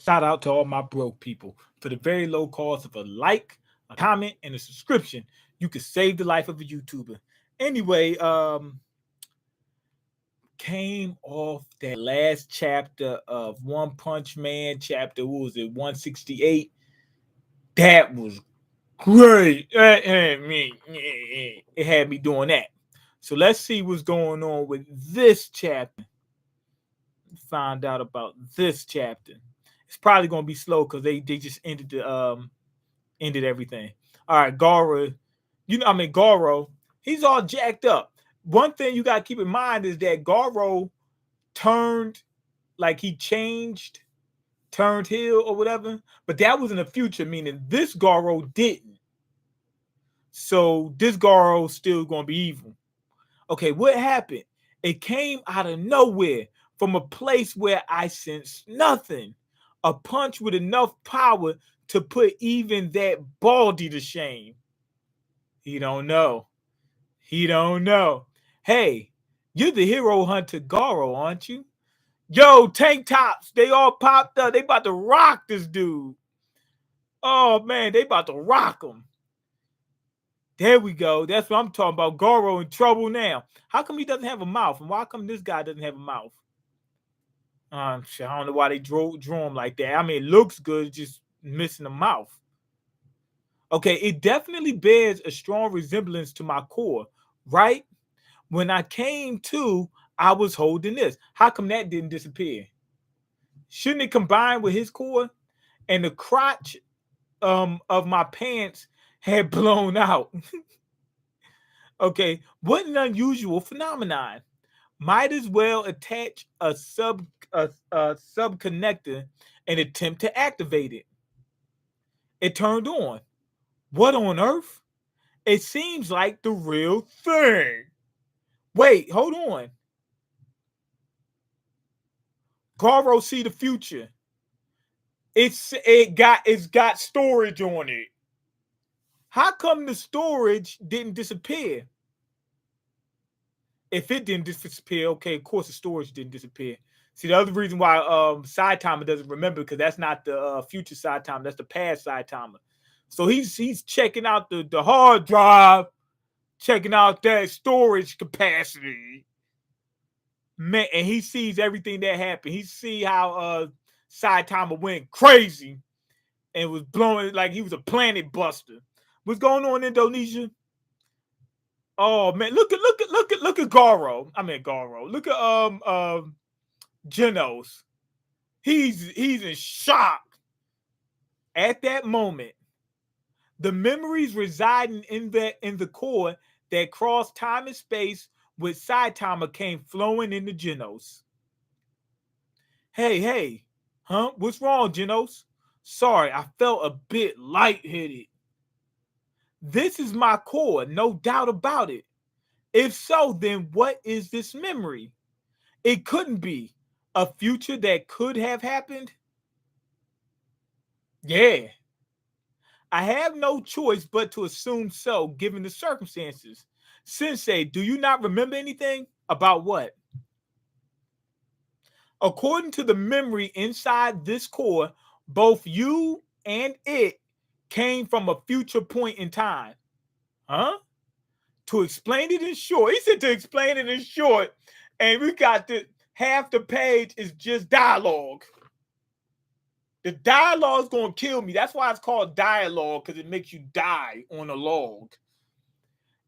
Shout out to all my broke people. For the very low cost of a like, a comment, and a subscription, you can save the life of a YouTuber. Anyway, came off that last chapter of One Punch Man, chapter, what was it, 168? That was great. It had me doing that. So let's see what's going on with this chapter. Find out about this chapter. It's probably gonna be slow because they just ended everything. All right, Goro, he's all jacked up. One thing you gotta keep in mind is that Goro turned, like he changed, turned heel or whatever, but that was in the future, meaning this Goro didn't. So this Goro still gonna be evil. Okay, what happened? It came out of nowhere from a place where I sensed nothing. A punch with enough power to put even that Baldy to shame. He don't know. He don't know. Hey, you're the hero hunter Goro, aren't you? Yo, tank tops, they all popped up. They about to rock this dude. Oh man, they about to rock him. There we go. That's what I'm talking about. Goro in trouble now. How come he doesn't have a mouth? And why come this guy doesn't have a mouth? I don't know why they drew him like that. I mean, it looks good, just missing a mouth. Okay, it definitely bears a strong resemblance to my core, right? When I came to, I was holding this. How come that didn't disappear? Shouldn't it combine with his core? And the crotch of my pants had blown out. Okay, what an unusual phenomenon. Might as well attach a subconnector and attempt to activate it. It turned on. What on earth? It seems like the real thing. Wait, hold on. Garo see the future. It's got storage on it. How come the storage didn't disappear? If it didn't disappear, okay, of course the storage didn't disappear. See, the other reason why Saitama doesn't remember, because that's not the future Saitama, that's the past Saitama. So he's checking out the hard drive, checking out that storage capacity. Man, and he sees everything that happened. He see how Saitama went crazy and was blowing like he was a planet buster. What's going on in Indonesia? Oh man, look at Garo. I mean Garo. Look at Genos. He's in shock. At that moment, the memories residing in the core that crossed time and space with Saitama came flowing into Genos. Hey, huh? What's wrong, Genos? Sorry, I felt a bit lightheaded. This is my core, no doubt about it. If so, then what is this memory? It couldn't be a future that could have happened. Yeah. I have no choice but to assume so, given the circumstances. Sensei, do you not remember anything? About what? According to the memory inside this core, both you and it came from a future point in time. Huh? To explain it in short, he said to explain it in short, and we got half the page is just dialogue. The dialogue's gonna kill me. That's why it's called dialogue, because it makes you die on a log.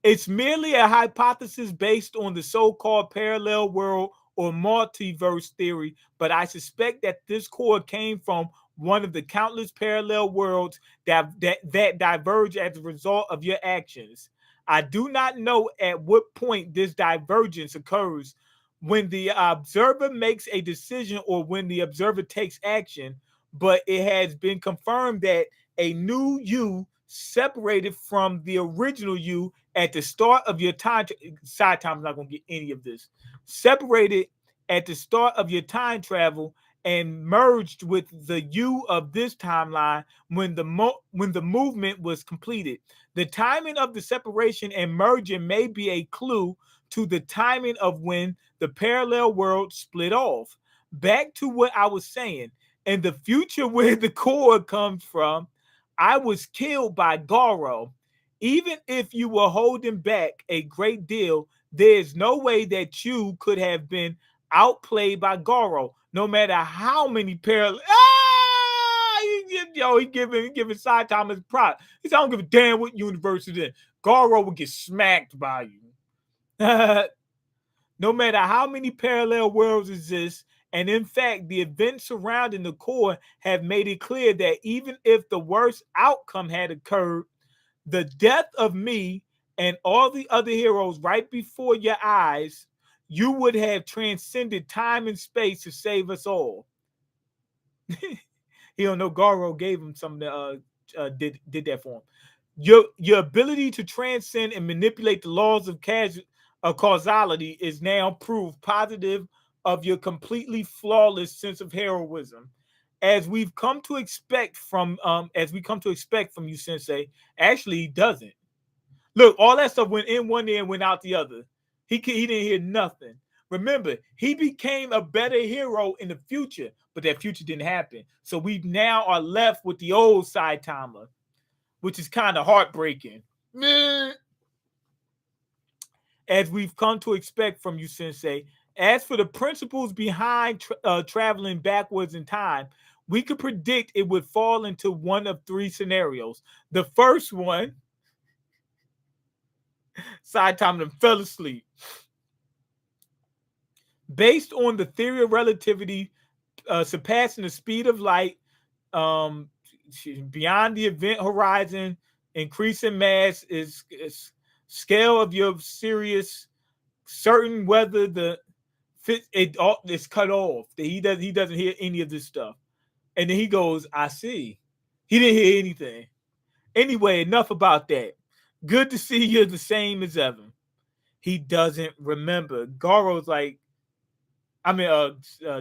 It's merely a hypothesis based on the so-called parallel world or multiverse theory, but I suspect that this core came from one of the countless parallel worlds that diverge as a result of your actions. I do not know at what point this divergence occurs, when the observer makes a decision or when the observer takes action, but it has been confirmed that a new you separated from the original you at the start of your time. Side time is not going to get any of this. Separated at the start of your time travel and merged with the you of this timeline when the movement was completed. The timing of the separation and merging may be a clue to the timing of when the parallel world split off. Back to what I was saying. In the future where the core comes from, I was killed by Goro. Even if you were holding back a great deal, there's no way that you could have been outplayed by Goro, no matter how many parallel. He giving Saitama his prop. He said, I don't give a damn what universe it is. Goro would get smacked by you. No matter how many parallel worlds exist, and in fact, the events surrounding the core have made it clear that even if the worst outcome had occurred, the death of me and all the other heroes right before your eyes, you would have transcended time and space to save us all. He don't know Garo gave him something that did that for him. Your ability to transcend and manipulate the laws of causality is now proof positive of your completely flawless sense of heroism. As we've come to expect from you, Sensei. Actually, he doesn't. Look, all that stuff went in one ear and went out the other. He didn't hear nothing. Remember, he became a better hero in the future, but that future didn't happen. So we now are left with the old Saitama, which is kind of heartbreaking. As we've come to expect from you, Sensei. As for the principles behind traveling backwards in time, we could predict it would fall into one of three scenarios. The first one, Saitama fell asleep. Based on the theory of relativity, surpassing the speed of light, beyond the event horizon, increasing mass is scale of your serious, certain whether the fit it's cut off. He doesn't hear any of this stuff, and then he goes, "I see." He didn't hear anything. Anyway, enough about that. Good to see you're the same as ever. He doesn't remember. Garo's like,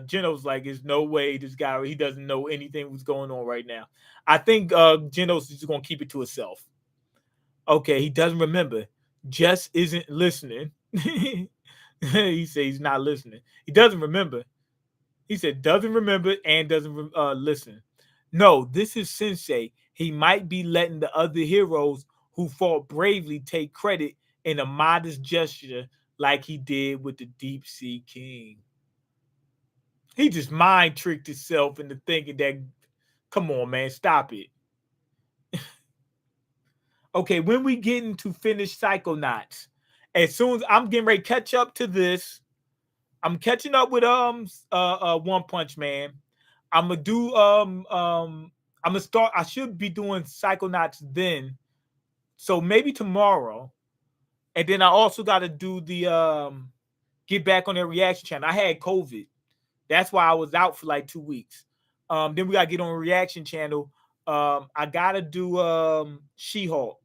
Geno's like, there's no way this guy, he doesn't know anything what's going on right now. I think Geno's just going to keep it to himself. Okay, he doesn't remember. Just isn't listening. He said he's not listening. He doesn't remember. He said doesn't remember and doesn't listen. No, this is Sensei. He might be letting the other heroes who fought bravely take credit in a modest gesture like he did with the Deep Sea King. He just mind tricked himself into thinking that, come on, man, stop it. Okay, when we get into finished Psychonauts, as soon as I'm getting ready to catch up to this, I'm catching up with One Punch Man. I'm gonna do I'm gonna start. I should be doing Psychonauts then, so maybe tomorrow, and then I also got to do the get back on their reaction channel. I had COVID. That's why I was out for like 2 weeks. Then we gotta get on a reaction channel. I gotta do She-Hulk.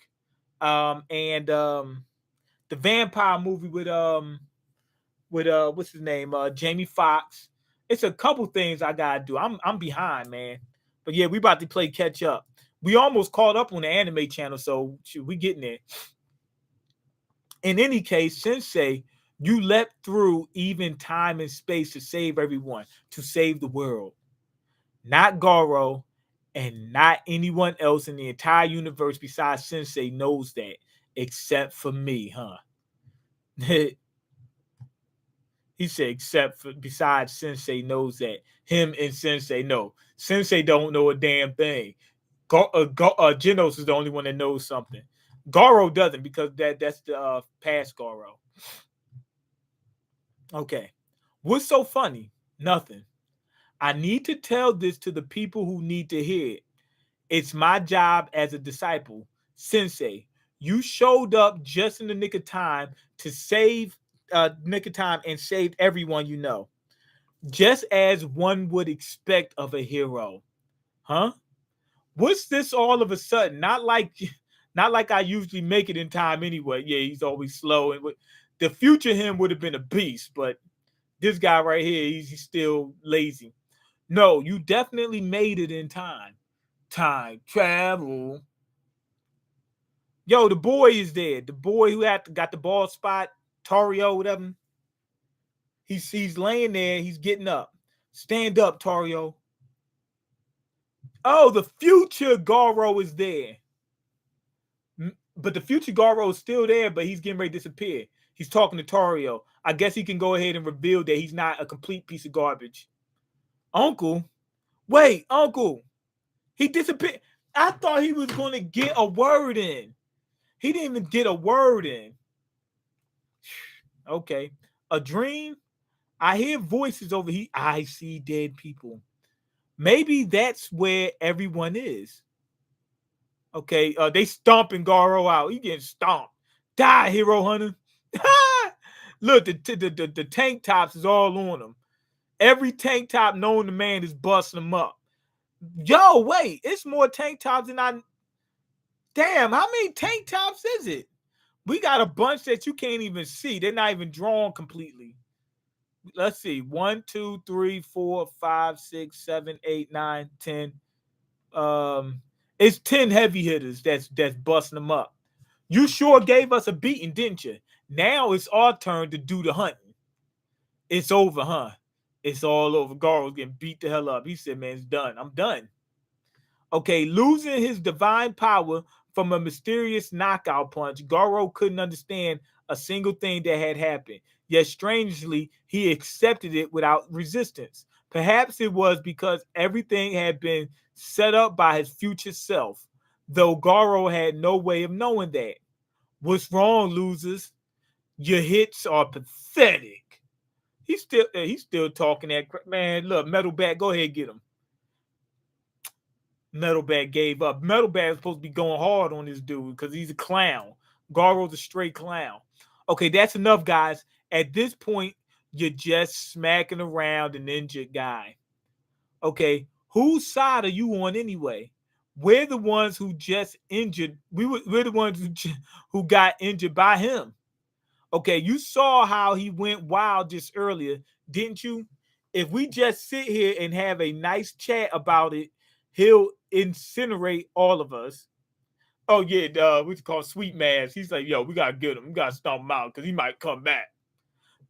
And the vampire movie with what's his name? Jamie Foxx. It's a couple things I gotta do. I'm behind, man. But yeah, we about to play catch up. We almost caught up on the anime channel, so we getting there. In any case, Sensei, you leapt through even time and space to save everyone, to save the world. Not Goro, and not anyone else in the entire universe besides Sensei knows that, except for me, huh? He said, except for besides Sensei knows that. Him and Sensei know. Sensei don't know a damn thing. Genos is the only one that knows something. Goro doesn't, because that's the past Goro. Okay. What's so funny? Nothing. I need to tell this to the people who need to hear it. It's my job as a disciple. Sensei, you showed up just in the nick of time to save and saved everyone you know. Just as one would expect of a hero. Huh? What's this all of a sudden? Not like I usually make it in time anyway. Yeah, he's always slow. And the future him would have been a beast, but this guy right here, he's still lazy. No, you definitely made it in time. Time travel. Yo, the boy is there. The boy who got the bald spot, Tario, whatever. He's laying there. He's getting up. Stand up, Tario. Oh, the future Garo is there. But the future Garo is still there, but he's getting ready to disappear. He's talking to Tario. I guess he can go ahead and reveal that he's not a complete piece of garbage. Uncle? Wait, Uncle. He disappeared. I thought he was going to get a word in. He didn't even get a word in. Okay. A dream? I hear voices over here. I see dead people. Maybe that's where everyone is. Okay. They stomping Garo out. He getting stomped. Die, Hero Hunter. Look, the tank tops is all on him. Every tank top known to man is busting them up. Yo, wait, it's more tank tops than I. Damn, how many tank tops is it? We got a bunch that you can't even see. They're not even drawn completely. Let's see. 1, 2, 3, 4, 5, 6, 7, 8, 9, 10. It's 10 heavy hitters that's busting them up. You sure gave us a beating, didn't you? Now it's our turn to do the hunting. It's over, huh? It's all over. Garo's getting beat the hell up. He said, man, it's done. I'm done. Okay, losing his divine power from a mysterious knockout punch, Garo couldn't understand a single thing that had happened. Yet strangely, he accepted it without resistance. Perhaps it was because everything had been set up by his future self, though Garo had no way of knowing that. What's wrong, losers? Your hits are pathetic. He's still talking that man. Look, Metal Bat, go ahead, get him. Metal Bat gave up. Metal Bat is supposed to be going hard on this dude because he's a clown. Garo's a straight clown. Okay, that's enough, guys. At this point, you're just smacking around an injured guy. Okay, whose side are you on anyway? We're the ones who just injured. We're the ones who got injured by him. Okay, you saw how he went wild just earlier, didn't you? If we just sit here and have a nice chat about it, he'll incinerate all of us. Oh yeah, we call Sweet Mass. He's like, yo, we gotta get him. We gotta stomp him out because he might come back.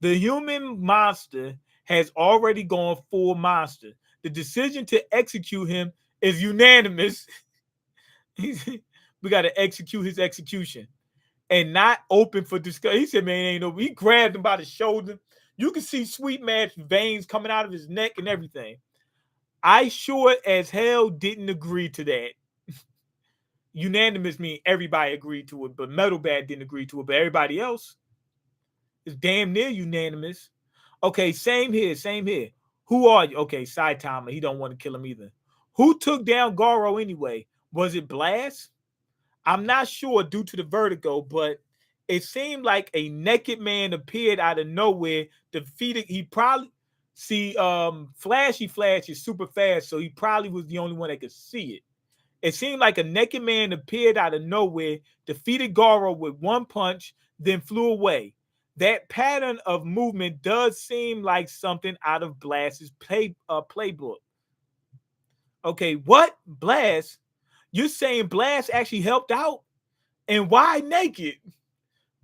The human monster has already gone full monster. The decision to execute him is unanimous. We gotta execute his execution and not open for discussion. He said, man, ain't no. He grabbed him by the shoulder. You can see Sweet Man's veins coming out of his neck and everything. I sure as hell didn't agree to that. Unanimous means everybody agreed to it, but Metal Bat didn't agree to it. But everybody else is damn near unanimous. Okay, same here, same here. Who are you? Okay, Saitama. He don't want to kill him either. Who took down Garo anyway? Was it Blast? I'm not sure due to the vertigo, but it seemed like a naked man appeared out of nowhere, defeated. He probably Flashy Flash is super fast, so he probably was the only one that could see it. It seemed like a naked man appeared out of nowhere, defeated Garo with one punch, then flew away. That pattern of movement does seem like something out of Blast's playbook. Okay, what? Blast? You're saying Blast actually helped out? And why naked?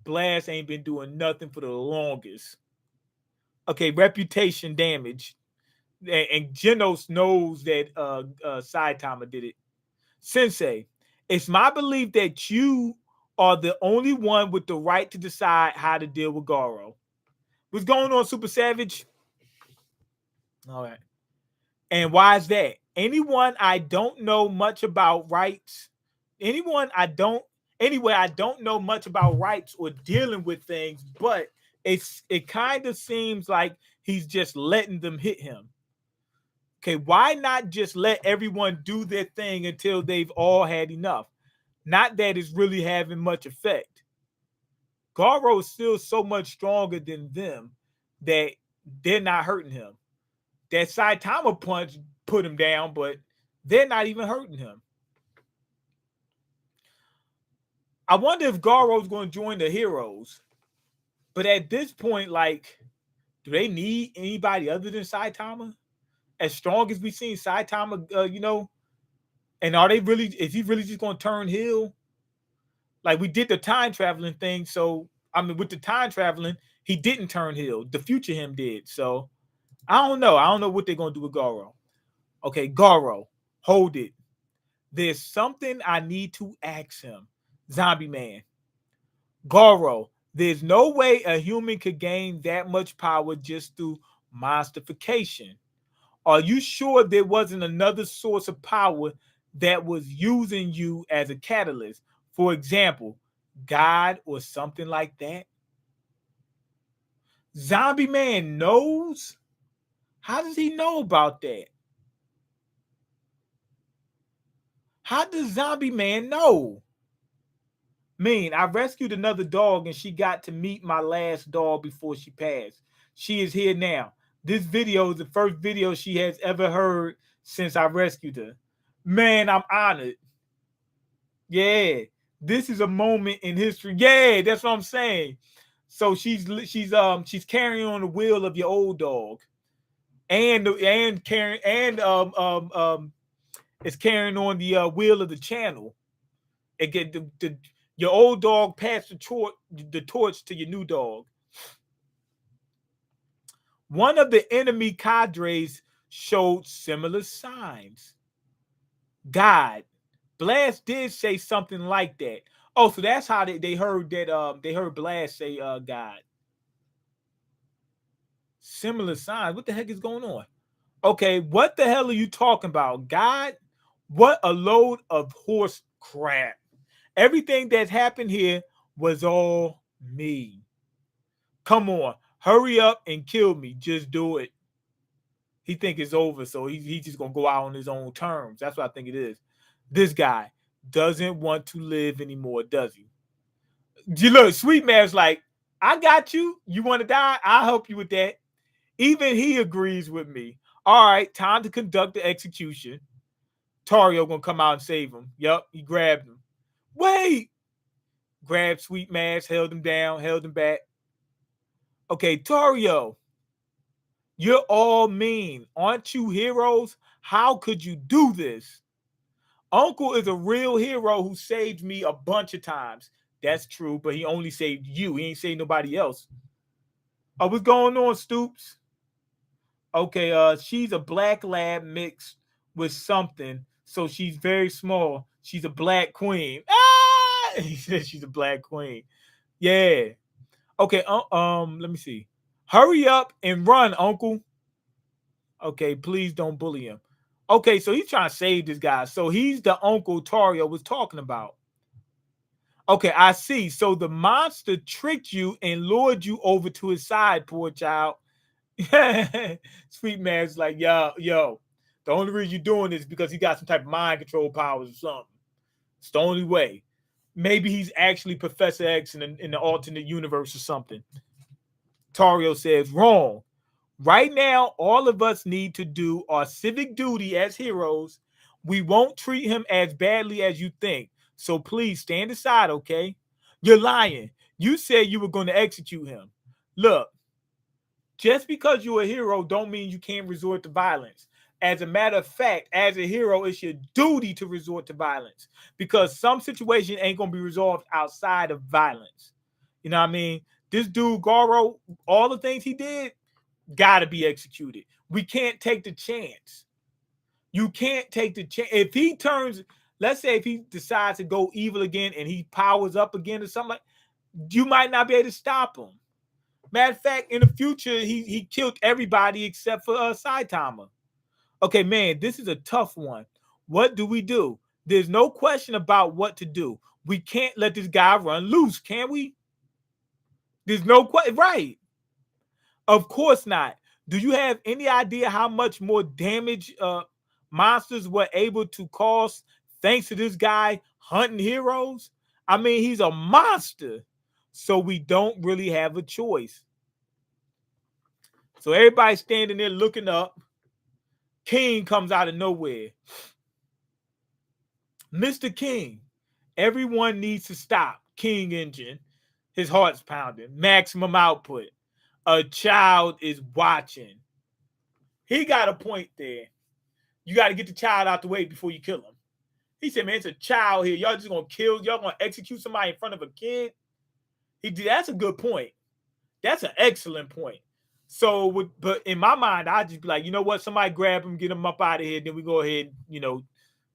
Blast ain't been doing nothing for the longest. Okay, reputation damage. And Genos knows that Saitama did it. Sensei, it's my belief that you are the only one with the right to decide how to deal with Garo. What's going on, Super Savage? All right. And why is that? Anyone I don't know much about rights. I don't know much about rights or dealing with things, but it kind of seems like he's just letting them hit him. Okay, why not just let everyone do their thing until they've all had enough? Not that it's really having much effect. Garo is still so much stronger than them that they're not hurting him. That Saitama punch put him down, but they're not even hurting him. I wonder if Garo's going to join the heroes. But at this point, like, do they need anybody other than Saitama? As strong as we've seen Saitama, and are they really, is he really just going to turn heel? Like, we did the time traveling thing. So, I mean, with the time traveling, he didn't turn heel. The future him did. So, I don't know. I don't know what they're going to do with Garo. Okay, Garo. Hold it. There's something I need to ask him. Zombie Man. Goro, there's no way a human could gain that much power just through monstification. Are you sure there wasn't another source of power that was using you as a catalyst? For example, God or something like that? Zombie Man knows? How does he know about that? How does Zombie Man know? I rescued another dog and she got to meet my last dog before she passed. She is here now. This video is the first video she has ever heard since I rescued her. Man, I'm honored. Yeah, this is a moment in history. Yeah, that's what I'm saying. So she's carrying on the wheel of your old dog, and carrying and it's carrying on the wheel of the channel. It get your old dog passed the torch to your new dog. One of the enemy cadres showed similar signs. God, Blast did say something like that. Oh, so that's how they heard that they heard Blast say God. Similar signs. What the heck is going on? Okay, what the hell are you talking about? God? What a load of horse crap. Everything that's happened here was all me. Come on, hurry up and kill me. Just do it. He think it's over, so he's just gonna go out on his own terms. That's what I think it is. This guy doesn't want to live anymore, does he? You look, Sweet Man's like, I got you. You want to die? I'll help you with that. Even he agrees with me. All right, time to conduct the execution. Tario gonna come out and save him. Yup, he grabbed him. Wait! Grabbed Sweet Mask, held him down, held him back. Okay, Tario, you're all mean. Aren't you heroes? How could you do this? Uncle is a real hero who saved me a bunch of times. That's true, but he only saved you. He ain't saved nobody else. Oh, what's going on, Stoops? Okay, she's a black lab mixed with something, so she's very small. She's a black queen. Ah! He said she's a black queen. Yeah. Okay, let me see. Hurry up and run, Uncle. Okay, please don't bully him. Okay, so he's trying to save this guy. So he's the Uncle Tario was talking about. Okay, I see. So the monster tricked you and lured you over to his side, poor child. Sweet Man's like, yo. The only reason you're doing this is because he got some type of mind control powers or something. It's the only way. Maybe he's actually Professor X in the alternate universe or something. Tario says, wrong. Right now, all of us need to do our civic duty as heroes. We won't treat him as badly as you think. So please stand aside, okay? You're lying. You said you were going to execute him. Look, just because you're a hero don't mean you can't resort to violence. As a matter of fact, as a hero, it's your duty to resort to violence because some situation ain't going to be resolved outside of violence. You know what I mean? This dude, Goro, all the things he did, got to be executed. We can't take the chance. You can't take the chance. If he turns, let's say if he decides to go evil again and he powers up again or something, you might not be able to stop him. Matter of fact, in the future, he killed everybody except for Saitama. Okay, man, this is a tough one. What do we do? There's no question about what to do. We can't let this guy run loose, can we? There's no question. Right. Of course not. Do you have any idea how much more damage monsters were able to cause thanks to this guy hunting heroes? I mean, he's a monster. So we don't really have a choice. So everybody's standing there looking up. King comes out of nowhere. Mr. King, everyone needs to stop. King engine. His heart's pounding. Maximum output. A child is watching. He got a point there. You got to get the child out the way before you kill him. He said, man, it's a child here. Y'all just going to kill, y'all going to execute somebody in front of a kid? That's a good point. That's an excellent point. So, but in my mind, I just be like, you know what? Somebody grab him, get him up out of here. Then we go ahead,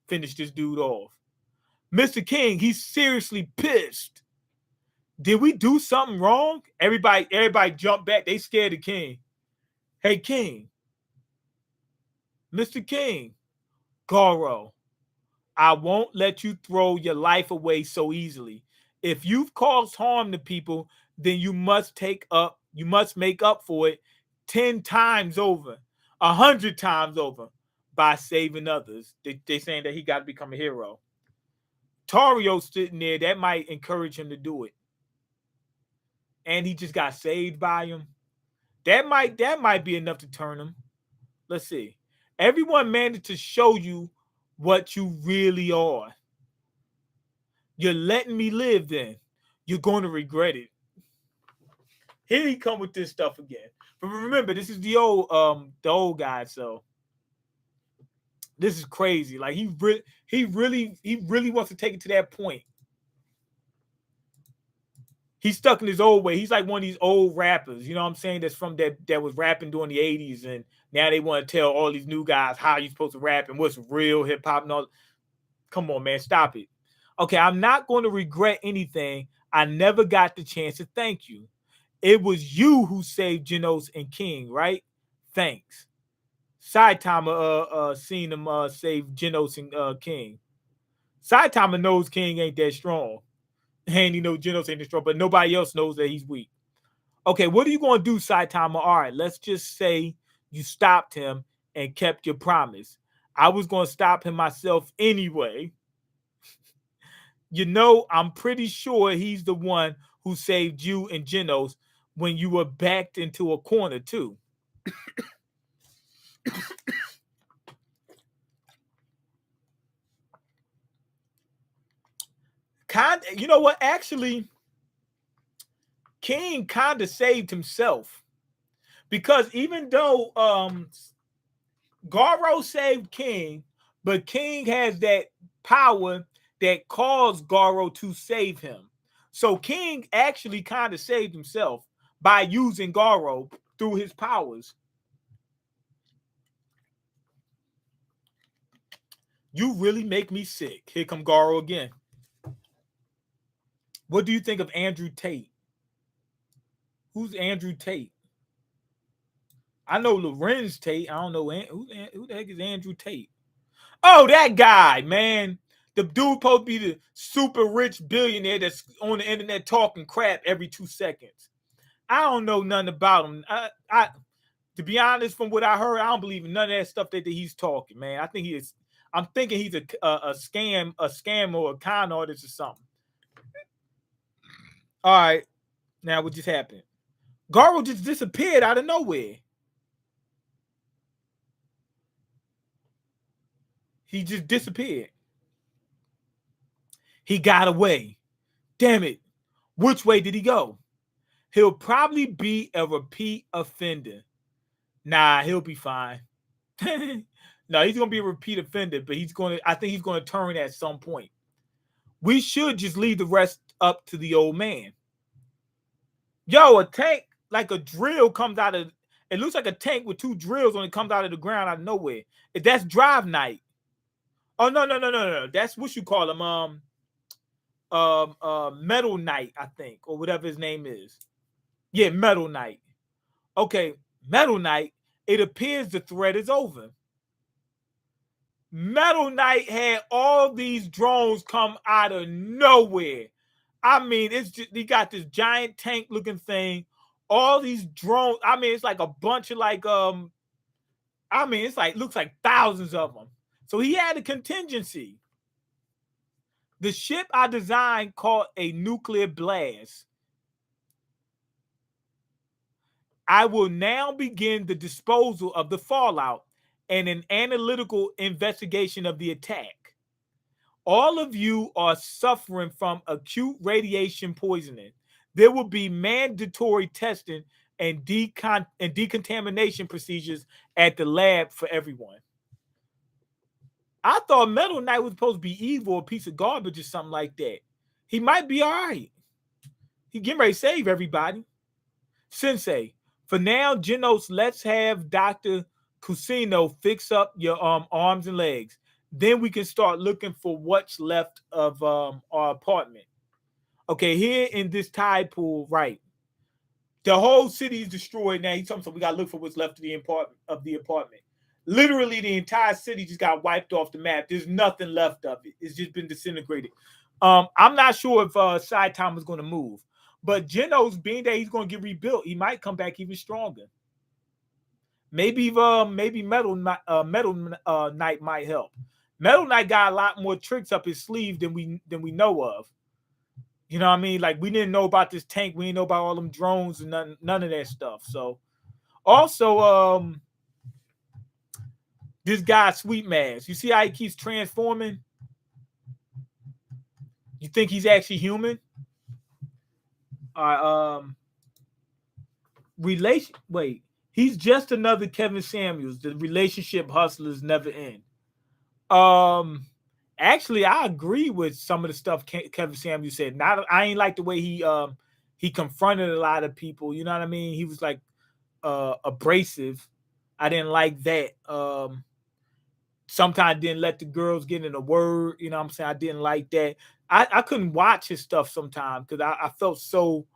finish this dude off. Mr. King, he's seriously pissed. Did we do something wrong? Everybody jumped back. They scared the King. Hey, King. Mr. King. Goro, I won't let you throw your life away so easily. If you've caused harm to people, then you must make up for it 10 times over, 100 times over by saving others. They're saying that he got to become a hero. Tario sitting there, that might encourage him to do it. And he just got saved by him. That might be enough to turn him. Let's see. Everyone managed to show you what you really are. You're letting me live then. You're going to regret it. Here he come with this stuff again. But remember, this is the old guy, so this is crazy. Like he really wants to take it to that point. He's stuck in his old way. He's like one of these old rappers, you know what I'm saying? That's from that was rapping during the 80s, and now they want to tell all these new guys how you're supposed to rap and what's real hip hop and all. Come on, man, stop it. Okay, I'm not going to regret anything. I never got the chance to thank you. It was you who saved Genos and King, right? Thanks. Saitama seen him save Genos and King. Saitama knows King ain't that strong. And Genos ain't that strong, but nobody else knows that he's weak. Okay, what are you going to do, Saitama? All right, let's just say you stopped him and kept your promise. I was going to stop him myself anyway. I'm pretty sure he's the one who saved you and Genos when you were backed into a corner too. You know what? Actually, King kind of saved himself, because even though Garo saved King, but King has that power that caused Garo to save him. So King actually kind of saved himself by using Garo through his powers. You really make me sick. Here come Garo again. What do you think of Andrew Tate? Who's Andrew Tate? I know Lorenz Tate. I don't know who the heck is Andrew Tate. Oh, that guy, man. The dude supposed to be the super rich billionaire that's on the internet talking crap every 2 seconds. I don't know nothing about him. I to be honest, from what I heard, I don't believe in none of that stuff that he's talking, man. I'm thinking he's a scam or a con artist or something. All right, now what just happened? Garo just disappeared out of nowhere. He just disappeared. He got away. Damn it. Which way did he go? He'll probably be a repeat offender. Nah, he'll be fine. No, he's going to be a repeat offender, but I think he's going to turn at some point. We should just leave the rest up to the old man. Yo, a tank, like a drill comes out of, it looks like a tank with 2 drills when it comes out of the ground out of nowhere. That's Drive Knight. Oh, no. That's what you call him. Metal Knight, I think, or whatever his name is. Yeah, Metal Knight. Okay, Metal Knight, it appears the threat is over. Metal Knight had all these drones come out of nowhere. I mean, it's just, he got this giant tank looking thing, all these drones. I mean, it's like a bunch of it's like, looks like thousands of them. So he had a contingency. The ship I designed caught a nuclear blast. I will now begin the disposal of the fallout and an analytical investigation of the attack. All of you are suffering from acute radiation poisoning. There will be mandatory testing and decontamination procedures at the lab for everyone. I thought Metal Knight was supposed to be evil, a piece of garbage or something like that. He might be all right. He getting ready to save everybody. Sensei, For now, Genos, let's have Dr. Cusino fix up your arms and legs. Then we can start looking for what's left of our apartment. Okay, here in this tide pool, right? The whole city is destroyed now. He's talking, so we gotta look for what's left of the apartment. Literally, the entire city just got wiped off the map. There's nothing left of it. It's just been disintegrated. I'm not sure if Side Time is going to move, but Genos, being that he's going to get rebuilt, he might come back even stronger. Maybe Metal Knight might help. Metal Knight got a lot more tricks up his sleeve than we know of. You know what I mean? Like, we didn't know about this tank. We didn't know about all them drones and none of that stuff. So, also, this guy, Sweet Mass, you see how he keeps transforming? You think he's actually human? Wait, he's just another Kevin Samuels. The relationship hustlers never end. Actually, I agree with some of the stuff Kevin Samuels said. I ain't like the way he confronted a lot of people. You know what I mean? He was like abrasive. I didn't like that. Sometimes didn't let the girls get in a word. You know what I'm saying? I didn't like that. I couldn't watch his stuff sometimes because I felt so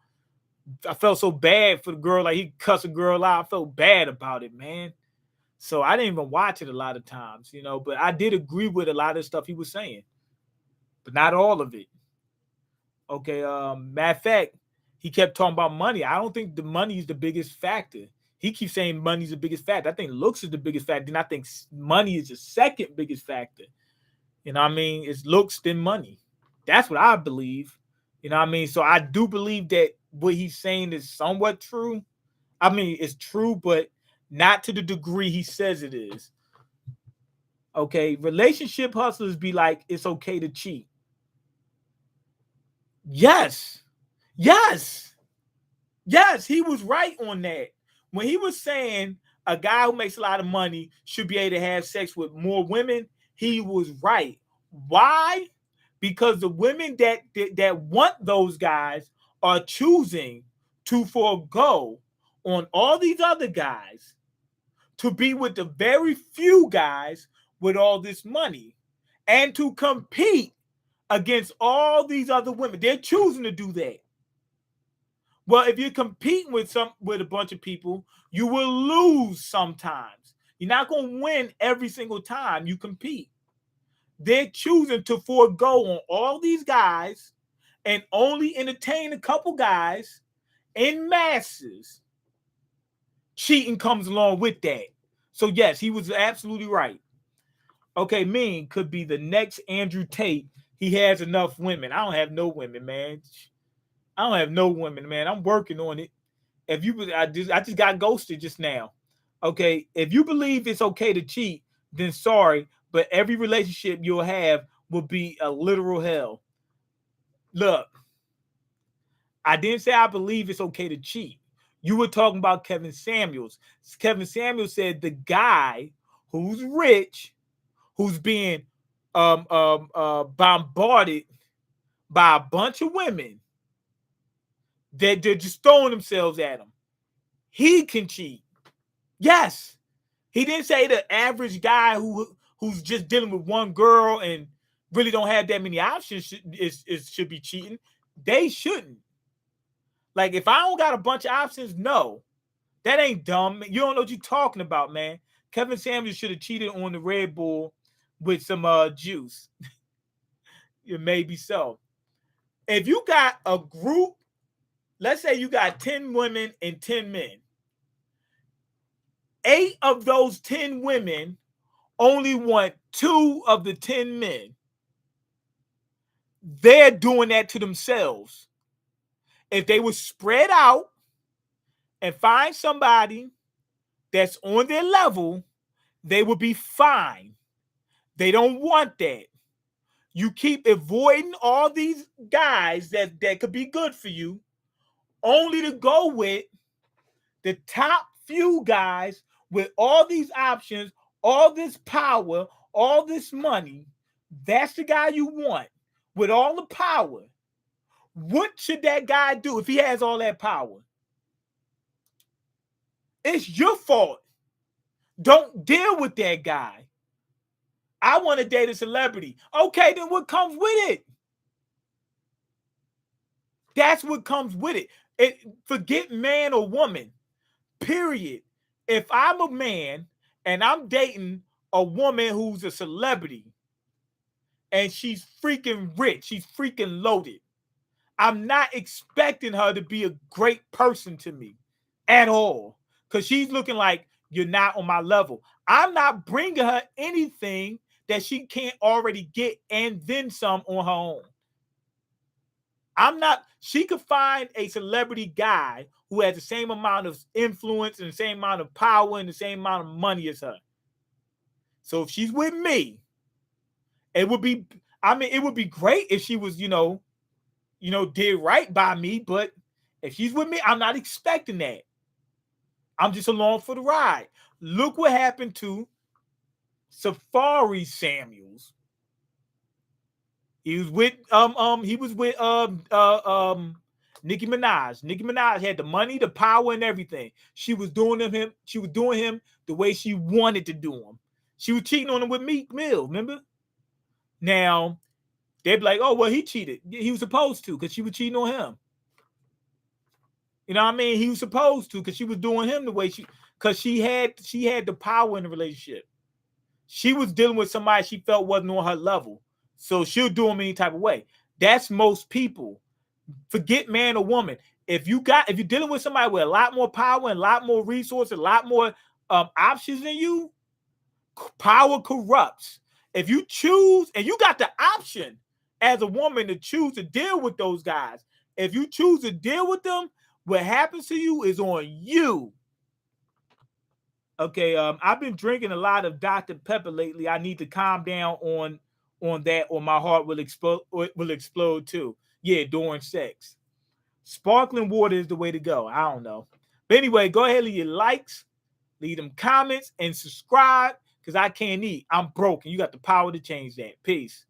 bad for the girl. Like, he cussed a girl out. I felt bad about it, man. So I didn't even watch it a lot of times, you know, but I did agree with a lot of stuff he was saying, but not all of it. Okay. Matter of fact, he kept talking about money. I don't think the money is the biggest factor. He keeps saying money's the biggest factor. I think looks is the biggest factor. And I think money is the second biggest factor. You know what I mean? It's looks then money. That's what I believe. You know what I mean? So I do believe that what he's saying is somewhat true. I mean, it's true, but not to the degree he says it is. Okay, relationship hustlers be like, it's okay to cheat. Yes. Yes. Yes, he was right on that. When he was saying a guy who makes a lot of money should be able to have sex with more women, he was right. Why? Because the women that want those guys are choosing to forego on all these other guys to be with the very few guys with all this money and to compete against all these other women. They're choosing to do that. Well, if you're competing with a bunch of people, you will lose sometimes. You're not going to win every single time you compete. They're choosing to forego on all these guys and only entertain a couple guys in masses. Cheating comes along with that. So yes, he was absolutely right. Okay, Mean could be the next Andrew Tate. He has enough women. I don't have no women, man. I don't have no women, man. I'm working on it. If you, I just got ghosted just now. Okay, if you believe it's okay to cheat, then sorry, but every relationship you'll have will be a literal hell. Look, I didn't say I believe it's okay to cheat. You were talking about Kevin Samuels. Kevin Samuels said the guy who's rich, who's being bombarded by a bunch of women that they're just throwing themselves at him, he can cheat. Yes. He didn't say the average guy who's just dealing with one girl and really don't have that many options should be cheating. They shouldn't. Like, if I don't got a bunch of options, no. That ain't dumb. You don't know what you're talking about, man. Kevin Samuels should have cheated on the Red Bull with some juice. Maybe so. If you got a group, let's say you got 10 women and 10 men. 8 of those 10 women only want 2 of the 10 men. They're doing that to themselves. If they would spread out and find somebody that's on their level, they would be fine. They don't want that. You keep avoiding all these guys that could be good for you, only to go with the top few guys with all these options, all this power, all this money. That's the guy you want with all the power. What should that guy do if he has all that power? It's your fault. Don't deal with that guy. I want to date a celebrity. Okay, then what comes with it? That's what comes with it. Forget man or woman. Period. If I'm a man and I'm dating a woman who's a celebrity and she's freaking rich, she's freaking loaded, I'm not expecting her to be a great person to me at all, because she's looking like, you're not on my level. I'm not bringing her anything that she can't already get and then some on her own. She could find a celebrity guy who has the same amount of influence and the same amount of power and the same amount of money as her. So if she's with me, it would be great if she was, did right by me. But if she's with me, I'm not expecting that. I'm just along for the ride. Look what happened to Safari Samuels. He was with Nicki Minaj. Nicki Minaj had the money, the power, and everything. She was doing him the way she wanted to do him. She was cheating on him with Meek Mill, remember? Now, they'd be like, oh, well, he cheated. He was supposed to, because she was cheating on him. You know what I mean? He was supposed to, because she was doing him the way because she had the power in the relationship. She was dealing with somebody she felt wasn't on her level. So she'll do him any type of way. That's most people. Forget man or woman. If you're dealing with somebody with a lot more power and a lot more resources, a lot more options than you, power corrupts. If you choose, and you got the option as a woman to choose to deal with those guys, if you choose to deal with them, what happens to you is on you. Okay, I've been drinking a lot of Dr. Pepper lately. I need to calm down on that, or my heart will explode too. Yeah, during sex. Sparkling water is the way to go. I don't know. But anyway, go ahead and leave your likes, leave them comments, and subscribe, because I can't eat. I'm broken. You got the power to change that. Peace.